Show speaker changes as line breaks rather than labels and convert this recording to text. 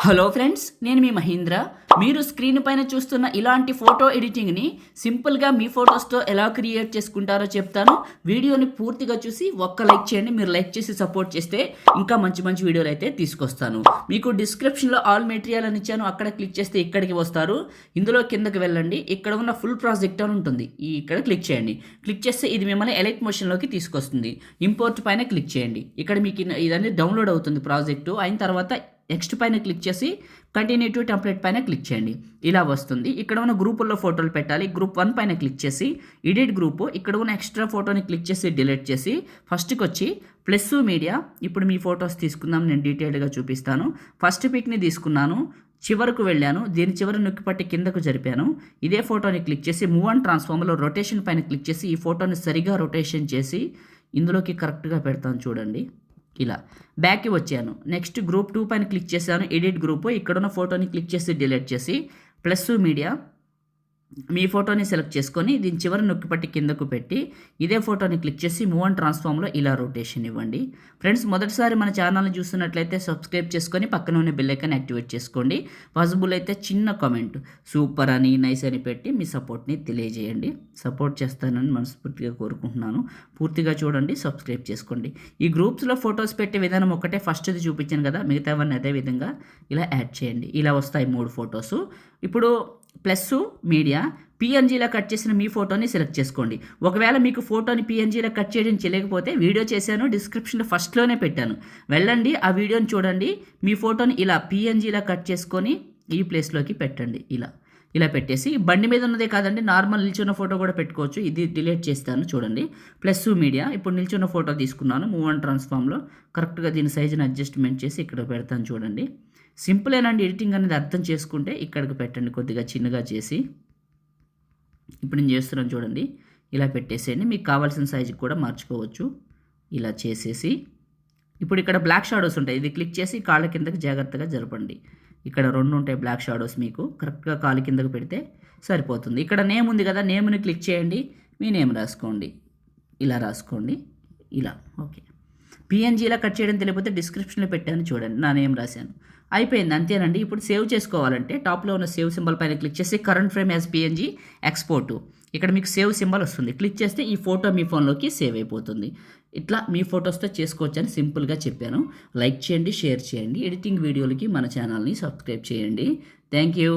Hello friends, నేను మీ మహేంద్ర. మీరు screen పైన చూస్తున్న ఇలాంటి ఫోటో ఎడిటింగ్ని సింపుల్గా మీ ఫొటోస్తో ఎలా క్రియేట్ చేసుకుంటారో చెప్తాను. వీడియోని పూర్తిగా చూసి ఒక్క లైక్ చేయండి. మీరు లైక్ చేసి సపోర్ట్ చేస్తే ఇంకా మంచి మంచి వీడియోలు అయితే తీసుకొస్తాను. మీకు డిస్క్రిప్షన్లో ఆల్ మెటీరియల్ అని ఇచ్చాను, అక్కడ క్లిక్ చేస్తే ఇక్కడికి వస్తారు. ఇందులో కిందకి వెళ్ళండి, ఇక్కడ ఉన్న ఫుల్ ప్రాజెక్ట్ అని ఉంటుంది, ఇక్కడ క్లిక్ చేయండి. క్లిక్ చేస్తే ఇది మిమ్మల్ని ఎలైట్ మోషన్లోకి తీసుకొస్తుంది. ఇంపోర్ట్ పైన క్లిక్ చేయండి. ఇక్కడ మీకు ఇదన్నీ డౌన్లోడ్ అవుతుంది ప్రాజెక్టు. అయిన తర్వాత నెక్స్ట్ పైన క్లిక్ చేసి కంటిన్యూ టు టెంప్లెట్ పైన క్లిక్ చేయండి. ఇలా వస్తుంది. ఇక్కడ ఉన్న గ్రూపుల్లో ఫోటోలు పెట్టాలి. గ్రూప్ 1 పైన క్లిక్ చేసి ఎడిట్ గ్రూపు, ఇక్కడ ఉన్న ఎక్స్ట్రా ఫోటోని క్లిక్ చేసి డిలీట్ చేసి ఫస్ట్కి వచ్చి ప్లస్ మీడియా. ఇప్పుడు మీ ఫొటోస్ తీసుకుందాం, నేను డీటెయిల్డ్గా చూపిస్తాను. ఫస్ట్ పిక్ని తీసుకున్నాను, చివరకు వెళ్ళాను, దీని చివరి నొక్కి పట్టి కిందకు జరిపాను. ఇదే ఫోటోని క్లిక్ చేసి మూవ్ అండ్ ట్రాన్స్ఫార్మ్లో రొటేషన్ పైన క్లిక్ చేసి ఈ ఫోటోని సరిగా రొటేషన్ చేసి ఇందులోకి కరెక్ట్గా పెడతాను. చూడండి, ఇలా బ్యాక్కి వచ్చాను. నెక్స్ట్ గ్రూప్ 2 పైన క్లిక్ చేశాను, ఎడిట్ గ్రూప్. ఇక్కడున్న ఫోటోని క్లిక్ చేసి డిలీట్ చేసి ప్లస్ మీడియా, మీ ఫోటోని సెలెక్ట్ చేసుకొని దీని చివరి నొక్కి పట్టి కిందకు పెట్టి ఇదే ఫోటోని క్లిక్ చేసి మూవ్ అండ్ ట్రాన్స్ఫార్మ్లో ఇలా రొటేషన్ ఇవ్వండి. ఫ్రెండ్స్, మొదటిసారి మన ఛానల్ని చూస్తున్నట్లయితే సబ్స్క్రైబ్ చేసుకొని పక్కన ఉన్న బెల్ ఐకాన్ యాక్టివేట్ చేసుకోండి. పాసిబుల్ అయితే చిన్న కామెంట్ సూపర్ అని నైస్ అని పెట్టి మీ సపోర్ట్ని తెలియజేయండి. సపోర్ట్ చేస్తానని మనస్ఫూర్తిగా కోరుకుంటున్నాను. పూర్తిగా చూడండి, సబ్స్క్రైబ్ చేసుకోండి. ఈ గ్రూప్స్లో ఫొటోస్ పెట్టే విధానం ఒకటే, ఫస్ట్ది చూపించాను కదా, మిగతావన్నీ అదే విధంగా ఇలా యాడ్ చేయండి. ఇలా వస్తాయి 3 ఫొటోస్. ఇప్పుడు ప్లస్ మీడియా, పిఎన్జీలో కట్ చేసిన మీ ఫోటోని సెలెక్ట్ చేసుకోండి. ఒకవేళ మీకు ఫోటోని పిఎన్జీలో కట్ చేయడం చేయలేకపోతే వీడియో చేశాను, డిస్క్రిప్షన్లో ఫస్ట్లోనే పెట్టాను, వెళ్ళండి, ఆ వీడియోని చూడండి. మీ ఫోటోని ఇలా పిఎన్జీలో కట్ చేసుకొని ఈ ప్లేస్లోకి పెట్టండి. ఇలా పెట్టేసి బండి మీద ఉన్నదే కాదండి, నార్మల్ నిల్చున్న ఫోటో కూడా పెట్టుకోవచ్చు. ఇది డిలీట్ చేస్తాను. చూడండి, ప్లస్ మీడియా. ఇప్పుడు నిల్చున్న ఫోటో తీసుకున్నాను, మూవ్ అండ్ ట్రాన్స్ఫార్మ్లో కరెక్ట్గా దీని సైజుని అడ్జస్ట్మెంట్ చేసి ఇక్కడ పెడతాను. చూడండి, సింపులేనండి. ఎడిటింగ్ అనేది అర్థం చేసుకుంటే ఇక్కడికి పెట్టండి, కొద్దిగా చిన్నగా చేసి. ఇప్పుడు నేను చేస్తున్నాను చూడండి, ఇలా పెట్టేసేయండి. మీకు కావాల్సిన సైజుకి కూడా మార్చుకోవచ్చు. ఇలా చేసేసి ఇప్పుడు ఇక్కడ బ్లాక్ షాడోస్ ఉంటాయి, ఇది క్లిక్ చేసి కాళ్ళ కిందకి జాగ్రత్తగా జరపండి. ఇక్కడ 2 ఉంటాయి బ్లాక్ షాడోస్, మీకు కరెక్ట్గా కాళ్ళ కిందకు పెడితే సరిపోతుంది. ఇక్కడ నేమ్ ఉంది కదా, నేమ్ని క్లిక్ చేయండి, మీ నేమ్ రాసుకోండి, ఇలా రాసుకోండి. ఇలా ఓకే. పిఎన్జీలా కట్ చేయడం తెలియకపోతే డిస్క్రిప్షన్లో పెట్టాను, చూడండి, నా నేమ్ రాశాను. అయిపోయింది, అంతేనండి. ఇప్పుడు సేవ్ చేసుకోవాలంటే టాప్లో ఉన్న సేవ్ సింబల్ పైన క్లిక్ చేసి current frame as PNG export, ఇక్కడ మీకు సేవ్ సింబల్ వస్తుంది. క్లిక్ చేస్తే ఈ ఫోటో మీ ఫోన్లోకి సేవ్ అయిపోతుంది. ఇట్లా మీ ఫొటోస్తో చేసుకోవచ్చని సింపుల్గా చెప్పాను. లైక్ చేయండి, షేర్ చేయండి. ఎడిటింగ్ వీడియోలకి మన ఛానల్ని సబ్స్క్రైబ్ చేయండి. Thank you.